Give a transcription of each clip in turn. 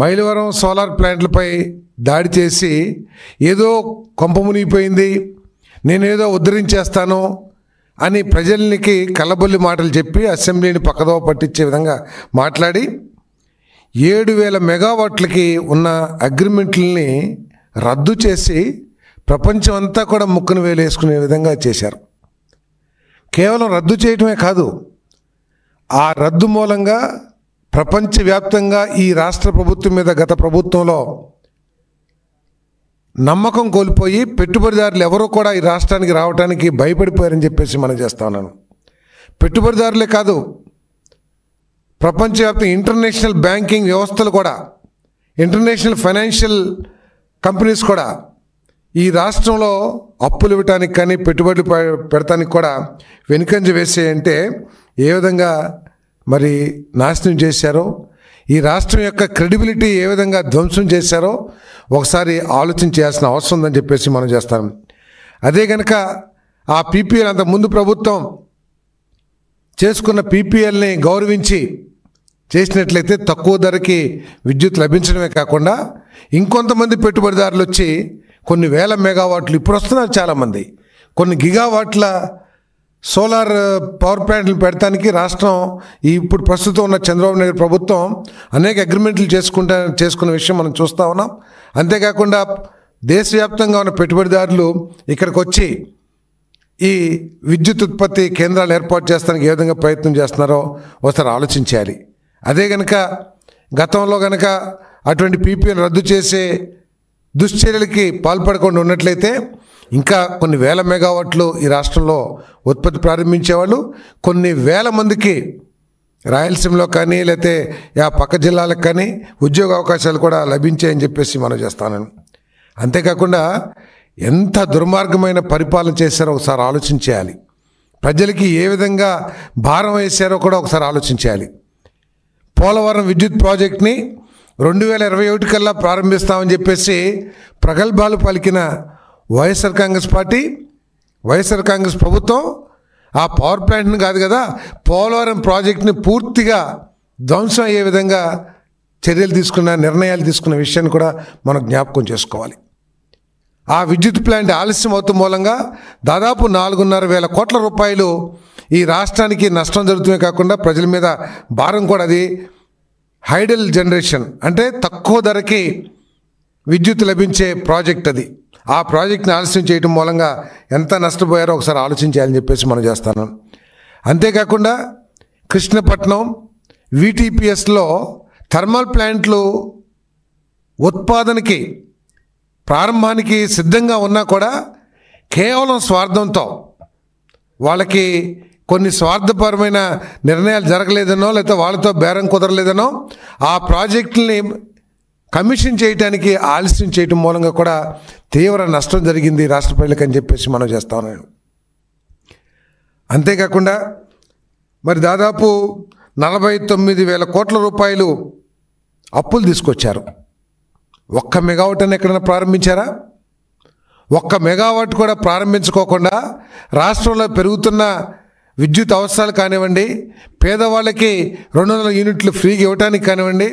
Mylavaram solar ప్లాంట్లపై దాడి చేసి ఏదో కొంప మునిగిపోయింది, నేనేదో ఉద్ధరించేస్తాను అని ప్రజలకి కల్లబొల్లి మాటలు చెప్పి అసెంబ్లీని పక్కదోవ పట్టించే విధంగా మాట్లాడి 7,000 మెగావాట్లకి ఉన్న అగ్రిమెంట్లని రద్దు చేసి ప్రపంచం అంతా కూడా ముక్కును వేలేసుకునే విధంగా చేశారు. కేవలం రద్దు చేయటమే కాదు, ఆ రద్దు మూలంగా ప్రపంచవ్యాప్తంగా ఈ రాష్ట్ర ప్రభుత్వం మీద గత ప్రభుత్వంలో నమ్మకం కోల్పోయి పెట్టుబడిదారులు ఎవరూ కూడా ఈ రాష్ట్రానికి రావడానికి భయపడిపోయారని చెప్పేసి మనం చేస్తా ఉన్నాను. పెట్టుబడిదారులే కాదు, ప్రపంచవ్యాప్తంగా ఇంటర్నేషనల్ బ్యాంకింగ్ వ్యవస్థలు కూడా, ఇంటర్నేషనల్ ఫైనాన్షియల్ కంపెనీస్ కూడా ఈ రాష్ట్రంలో అప్పులు ఇవ్వటానికి కానీ పెట్టుబడులు పెడతానికి కూడా వెనుకంజ వేసేయంటే ఏ విధంగా మరి నాశనం చేశారో, ఈ రాష్ట్రం యొక్క క్రెడిబిలిటీ ఏ విధంగా ధ్వంసం చేశారో ఒకసారి ఆలోచన చేయాల్సిన అవసరం ఉందని చెప్పేసి మనం చేస్తాం. అదే కనుక ఆ పీపీఎల్ అంత ముందు ప్రభుత్వం చేసుకున్న పీపీఎల్ని గౌరవించి చేసినట్లయితే తక్కువ ధరకి విద్యుత్ లభించడమే కాకుండా ఇంకొంతమంది పెట్టుబడిదారులు వచ్చి కొన్ని వేల మెగావాట్లు ఇప్పుడు వస్తున్నారు, చాలామంది కొన్ని గిగావాట్ల సోలార్ పవర్ ప్లాంట్లు పెడతానికి రాష్ట్రం ఇప్పుడు ప్రస్తుతం ఉన్న చంద్రబాబు నాయుడు ప్రభుత్వం అనేక అగ్రిమెంట్లు చేసుకున్న విషయం మనం చూస్తూ ఉన్నాం. అంతేకాకుండా దేశవ్యాప్తంగా ఉన్న పెట్టుబడిదారులు ఇక్కడికి వచ్చి ఈ విద్యుత్ ఉత్పత్తి కేంద్రాలు ఏర్పాటు చేస్తానికి ఏ విధంగా ప్రయత్నం చేస్తున్నారో ఒకసారి ఆలోచించాలి. అదే కనుక గతంలో కనుక అటువంటి పీపీఎల్ రద్దు చేసే దుశ్చర్యలకి పాల్పడకుండా ఉన్నట్లయితే ఇంకా కొన్ని వేల మెగావాట్లు ఈ రాష్ట్రంలో ఉత్పత్తి ప్రారంభించేవాళ్ళు, కొన్ని వేల మందికి రాయలసీమలో కానీ లేకపోతే ఆ పక్క జిల్లాలకు కానీ ఉద్యోగ అవకాశాలు కూడా లభించాయని చెప్పేసి మనం చేస్తాను. అంతేకాకుండా ఎంత దుర్మార్గమైన పరిపాలన చేశారో ఒకసారి ఆలోచించేయాలి. ప్రజలకి ఏ విధంగా భారం వేశారో కూడా ఒకసారి ఆలోచించాలి. పోలవరం విద్యుత్ ప్రాజెక్ట్ని 2021 కల్లా ప్రారంభిస్తామని చెప్పేసి ప్రగల్భాలు పలికిన వైఎస్ఆర్ కాంగ్రెస్ పార్టీ, వైఎస్ఆర్ కాంగ్రెస్ ప్రభుత్వం ఆ పవర్ ప్లాంట్ని కాదు కదా, పోలవరం ప్రాజెక్ట్ని పూర్తిగా ధ్వంసం అయ్యే విధంగా నిర్ణయాలు తీసుకున్న విషయాన్ని కూడా మనం జ్ఞాపకం చేసుకోవాలి. ఆ విద్యుత్ ప్లాంట్ ఆలస్యం అవుతున్న మూలంగా దాదాపు 4,500 కోట్ల రూపాయలు ఈ రాష్ట్రానికి నష్టం జరుగుతుమే కాకుండా ప్రజల మీద భారం కూడా. అది హైడల్ జనరేషన్ అంటే తక్కువ ధరకి విద్యుత్ లభించే ప్రాజెక్ట్ అది. ఆ ప్రాజెక్ట్ని ఆలస్యం చేయడం మూలంగా ఎంత నష్టపోయారో ఒకసారి ఆలోచించాలని చెప్పేసి మనం చేస్తాను. అంతేకాకుండా కృష్ణపట్నం వీటీపీఎస్లో థర్మల్ ప్లాంట్లు ఉత్పాదనకి ప్రారంభానికి సిద్ధంగా ఉన్నా కూడా కేవలం స్వార్థంతో వాళ్ళకి కొన్ని స్వార్థపరమైన నిర్ణయాలు జరగలేదనో లేకపోతే వాళ్ళతో బేరం కుదరలేదనో ఆ ప్రాజెక్టుల్ని కమిషన్ చేయడానికి ఆలస్యం చేయడం మూలంగా కూడా తీవ్ర నష్టం జరిగింది రాష్ట్ర ప్రజలకు అని చెప్పేసి మనం చేస్తా ఉన్నాను. అంతేకాకుండా మరి దాదాపు 49,000 కోట్ల రూపాయలు అప్పులు తీసుకొచ్చారు. 1 మెగావాట్ అని ఎక్కడైనా ప్రారంభించారా? 1 మెగావాట్ కూడా ప్రారంభించుకోకుండా రాష్ట్రంలో పెరుగుతున్న విద్యుత్ అవసరాలు కానివ్వండి, పేదవాళ్ళకి 200 యూనిట్లు ఫ్రీగా ఇవ్వడానికి కానివ్వండి,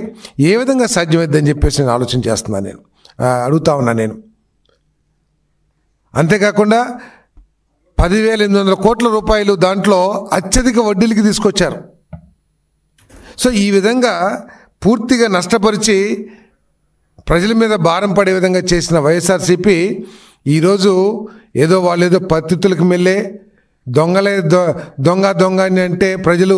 ఏ విధంగా సాధ్యమైద్దని చెప్పేసి నేను ఆలోచన చేస్తున్నాను, అడుగుతా ఉన్నా నేను. అంతేకాకుండా 10,800 కోట్ల రూపాయలు దాంట్లో అత్యధిక వడ్డీలకి తీసుకొచ్చారు. సో ఈ విధంగా పూర్తిగా నష్టపరిచి ప్రజల మీద భారం పడే విధంగా చేసిన వైఎస్ఆర్సీపీ ఈరోజు ఏదో వాళ్ళేదో పద్ధతులకు మెల్లే దొంగ అని అంటే ప్రజలు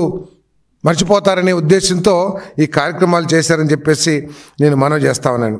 మర్చిపోతారనే ఉద్దేశంతో ఈ కార్యక్రమాలు చేశారని చెప్పేసి నేను మనవి చేస్తా ఉన్నాను.